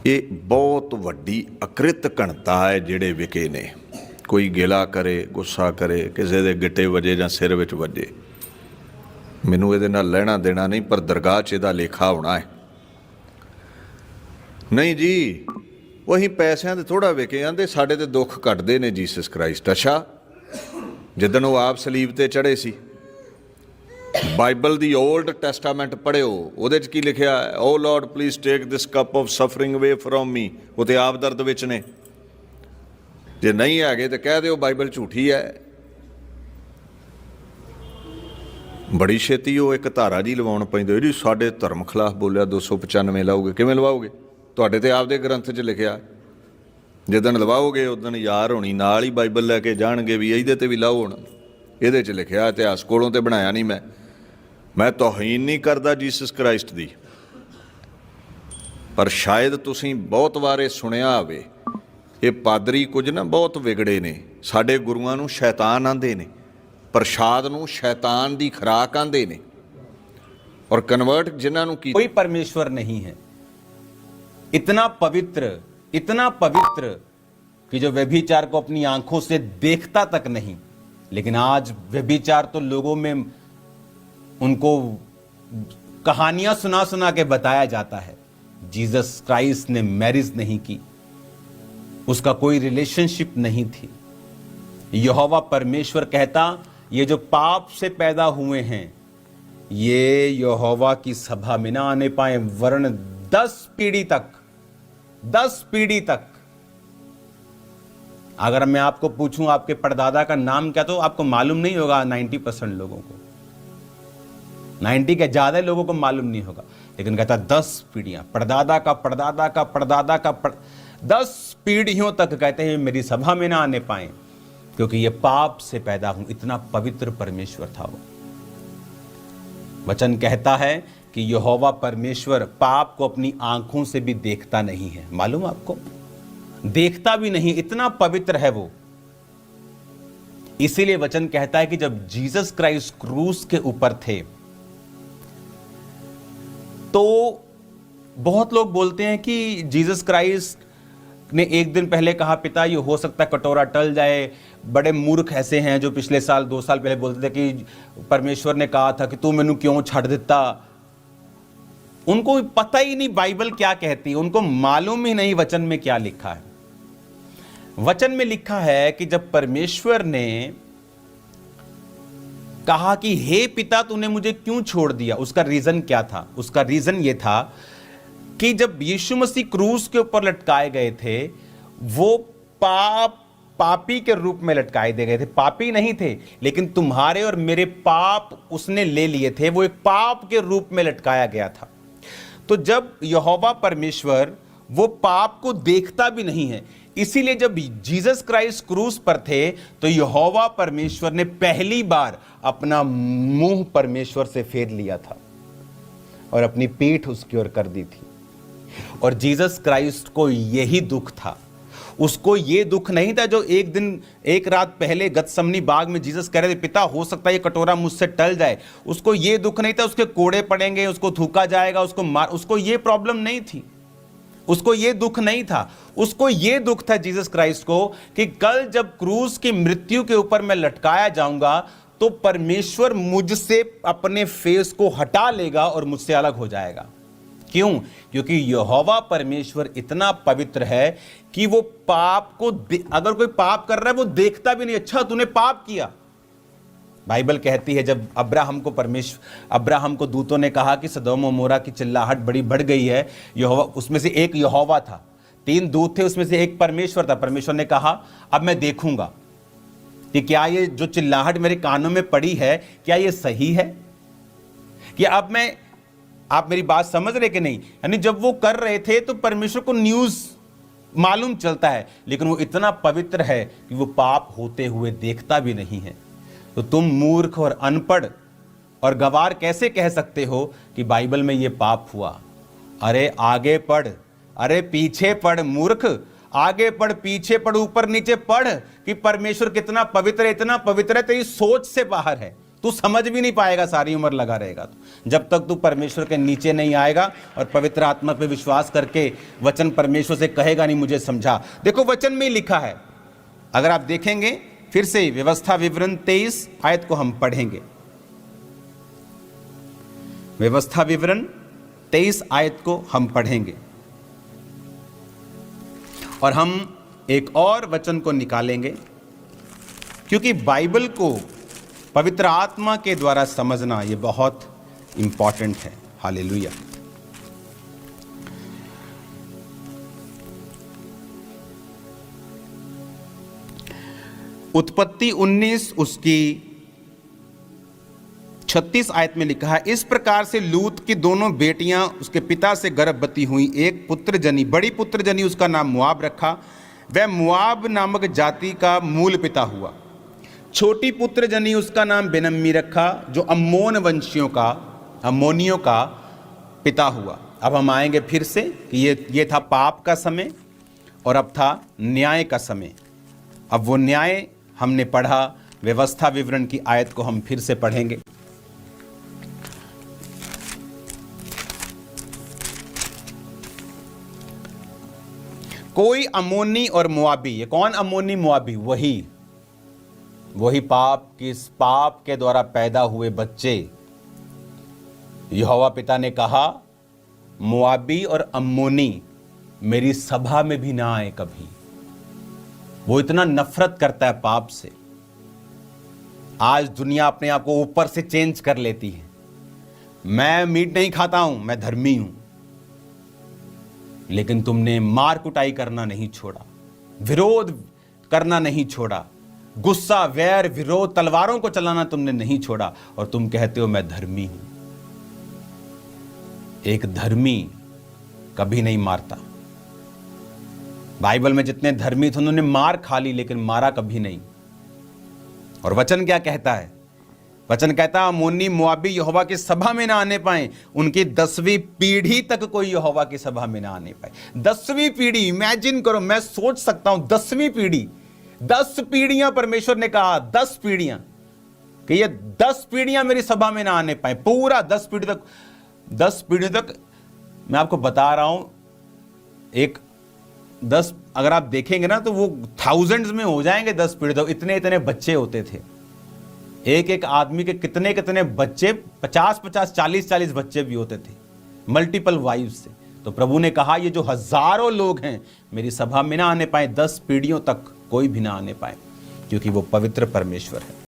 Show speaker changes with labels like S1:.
S1: ये बहुत वड्डी अकृत घणता है जिहड़े विके ने। कोई गिला करे, गुस्सा करे, किसी दे गिट्टे वजे जां सिर विच वजे, मैनूं इहदे नाल लैणा देना नहीं, पर दरगाह 'च इहदा लेखा होना है। नहीं जी, वही पैसों के थोड़ा विके, आंदे साडे ते दुख कटदे ने जीसस क्राइस्ट। अच्छा, जिदन वो आप सलीब ते चढ़े सी, बाइबल दी ओल्ड टैस्टामेंट पढ़िओ, उहदे च की लिखिआ है, O Lord please take this cup of suffering away from me. वो तो आप दर्द विच ने। जे नहीं है तो कह दिओ बाइबल झूठी है। बड़ी छेती वो एक धारा जी लवाउण पैंदी, जी साडे धर्म खिलाफ बोलिया 295 लाओगे। किवें लवाओगे? तुहाडे ते आपदे ग्रंथ च लिखिआ। जिदन लवाओगे उदन यार होनी नाल ही बाइबल लैके जाणगे भी इहदे ते भी लाओ। हुण इहदे च लिखिआ, इतिहास कोलों ते बनाया नहीं। मैं तौहीन नहीं करदा जीसस क्राइस्ट दी, पर शायद तुसीं बहुत वार सुनिया होवे, ये पादरी कुछ ना बहुत विगड़े ने। साडे गुरुआं नूं शैतान आंदे ने, प्रसाद नूं शैतान दी खुराक आंदे ने, और कन्वर्ट जिन्हां नूं की
S2: कोई परमेश्वर नहीं है इतना पवित्र कि जो व्यभिचार को अपनी आंखों से देखता तक नहीं। लेकिन आज व्यभिचार तो लोगों में उनको कहानियां सुना सुना के बताया जाता है। जीसस क्राइस्ट ने मैरिज नहीं की, उसका कोई रिलेशनशिप नहीं थी। यहोवा परमेश्वर कहता, ये जो पाप से पैदा हुए हैं ये यहोवा की सभा में ना आने पाए, वरन 10 पीढ़ी तक। अगर मैं आपको पूछूं आपके परदादा का नाम क्या, तो आपको मालूम नहीं होगा। 90% लोगों को, 90 के ज्यादा लोगों को मालूम नहीं होगा। लेकिन कहता 10 पीढ़ियां, परदादा का 10 पीढ़ियों तक कहते हैं मेरी सभा में ना आने पाए, क्योंकि ये पाप से पैदा हूं। इतना पवित्र परमेश्वर था वो। वचन कहता है कि यहोवा परमेश्वर पाप को अपनी आंखों से भी देखता नहीं है। मालूम आपको? देखता भी नहीं, इतना पवित्र है वो। इसीलिए वचन कहता है कि जब जीसस क्राइस्ट क्रूस के ऊपर थे तो बहुत लोग बोलते हैं कि जीसस क्राइस्ट ने एक दिन पहले कहा, पिता ये हो सकता है कटोरा टल जाए। बड़े मूर्ख ऐसे हैं जो पिछले साल 2 साल पहले बोलते थे कि परमेश्वर ने कहा था कि तू मैनू क्यों छड़ देता। उनको पता ही नहीं बाइबल क्या कहती, उनको मालूम ही नहीं वचन में क्या लिखा है। वचन में लिखा है कि जब परमेश्वर ने कहा कि हे पिता तूने मुझे क्यों छोड़ दिया, उसका रीजन क्या था? उसका रीजन यह था कि जब यीशु मसीह क्रूस के ऊपर लटकाए गए थे, वो पापी के रूप में लटकाए दे गए थे। पापी नहीं थे, लेकिन तुम्हारे और मेरे पाप उसने ले लिए थे। वो एक पाप के रूप में लटकाया गया था। तो जब यहोवा परमेश्वर वो पाप को देखता भी नहीं है, इसीलिए जब जीसस क्राइस्ट क्रूस पर थे तो यहोवा परमेश्वर ने पहली बार अपना मुंह परमेश्वर से फेर लिया था और अपनी पीठ उसकी ओर कर दी थी। और जीसस क्राइस्ट को यही दुख था। उसको ये दुख नहीं था जो एक दिन एक रात पहले गतसमनी बाग में जीसस कह रहे थे, पिता हो सकता है ये कटोरा मुझसे टल जाए। उसको ये दुख नहीं था उसके कोड़े पड़ेंगे, उसको थूका जाएगा, उसको ये प्रॉब्लम नहीं थी। उसको ये दुख नहीं था। उसको ये दुख था जीसस क्राइस्ट को कि कल जब क्रूस की मृत्यु के ऊपर मैं लटकाया जाऊंगा तो परमेश्वर मुझसे अपने फेस को हटा लेगा और मुझसे अलग हो जाएगा। क्यों? क्योंकि यहोवा परमेश्वर इतना पवित्र है कि वो पाप को अगर कोई पाप कर रहा है वो देखता भी नहीं। अच्छा तूने पाप किया। बाइबल कहती है जब अब्राहम को दूतों ने कहा कि सदोम और मोरा की चिल्लाहट बड़ी बढ़ गई है, यहोवा, उसमें से एक यहोवा था, 3 दूत थे, उसमें से एक परमेश्वर था। परमेश्वर ने कहा अब मैं देखूंगा कि क्या ये जो चिल्लाहट मेरे कानों में पड़ी है क्या ये सही है, कि अब मैं, आप मेरी बात समझ रहे कि नहीं? यानी जब वो कर रहे थे तो परमेश्वर को न्यूज मालूम चलता है, लेकिन वो इतना पवित्र है कि वो पाप होते हुए देखता भी नहीं है। तो तुम मूर्ख और अनपढ़ और गवार कैसे कह सकते हो कि बाइबल में ये पाप हुआ? अरे आगे पढ़, अरे पीछे पढ़ मूर्ख, आगे पढ़, पीछे पढ़, ऊपर नीचे पढ़ कि परमेश्वर कितना पवित्र है। इतना पवित्र है तेरी सोच से बाहर है। तू समझ भी नहीं पाएगा, सारी उम्र लगा रहेगा तो, जब तक तू परमेश्वर के नीचे नहीं आएगा और पवित्र आत्मा पे विश्वास करके वचन परमेश्वर से कहेगा नहीं मुझे समझा। देखो वचन में ही लिखा है, अगर आप देखेंगे फिर से व्यवस्था विवरण 23 आयत को हम पढ़ेंगे। व्यवस्था विवरण 23 आयत को हम पढ़ेंगे और हम एक और वचन को निकालेंगे, क्योंकि बाइबल को पवित्र आत्मा के द्वारा समझना ये बहुत इंपॉर्टेंट है। हालेलुया। उत्पत्ति 19 उसकी 36 आयत में लिखा है, इस प्रकार से लूत की दोनों बेटियां उसके पिता से गर्भवती हुई, एक पुत्र जनी, बड़ी पुत्र जनी उसका नाम मुआब रखा, वह मुआब नामक जाति का मूल पिता हुआ। छोटी पुत्र जनी उसका नाम बेनम्मी रखा, जो अम्मोन वंशियों का, अम्मोनियों का पिता हुआ। अब हम आएंगे फिर से कि ये था पाप का समय और अब था न्याय का समय। अब वो न्याय हमने पढ़ा, व्यवस्था विवरण की आयत को हम फिर से पढ़ेंगे। कोई अम्मोनी और मुआबी, ये कौन अम्मोनी मुआबी? वही पाप के द्वारा पैदा हुए बच्चे। यहोवा पिता ने कहा मुआबी और अम्मोनी मेरी सभा में भी ना आए कभी। वो इतना नफरत करता है पाप से। आज दुनिया अपने आप को ऊपर से चेंज कर लेती है, मैं मीट नहीं खाता हूं, मैं धर्मी हूं। लेकिन तुमने मार कुटाई करना नहीं छोड़ा, विरोध करना नहीं छोड़ा, गुस्सा, वैर, विरोध, तलवारों को चलाना तुमने नहीं छोड़ा, और तुम कहते हो मैं धर्मी हूं। एक धर्मी कभी नहीं मारता। बाइबल में जितने धर्मी थे उन्होंने मार खा ली, लेकिन मारा कभी नहीं। और वचन क्या कहता है? वचन कहता है अम्मोनी मुआबी यहोवा की सभा में ना आने पाए, उनकी 10वीं पीढ़ी तक कोई यहोवा की सभा में ना आने पाए। 10वीं पीढ़ी, इमेजिन करो, मैं सोच सकता हूं 10वीं पीढ़ी, 10 पीढ़ियां परमेश्वर ने कहा, 10 पीढ़ियां, कि ये 10 पीढ़ियां मेरी सभा में ना आने पाए। पूरा 10 पीढ़ी तक मैं आपको बता रहा हूं, एक 10 अगर आप देखेंगे ना तो वो थाउजेंड्स में हो जाएंगे। 10 पीढ़ी तक इतने बच्चे होते थे। एक आदमी के कितने बच्चे, 50 40 बच्चे भी होते थे, मल्टीपल वाइफ से। तो प्रभु ने कहा ये जो हजारों लोग हैं मेरी सभा में ना आने पाए, 10 पीढ़ियों तक कोई भी ना आने पाए, क्योंकि वो पवित्र परमेश्वर है।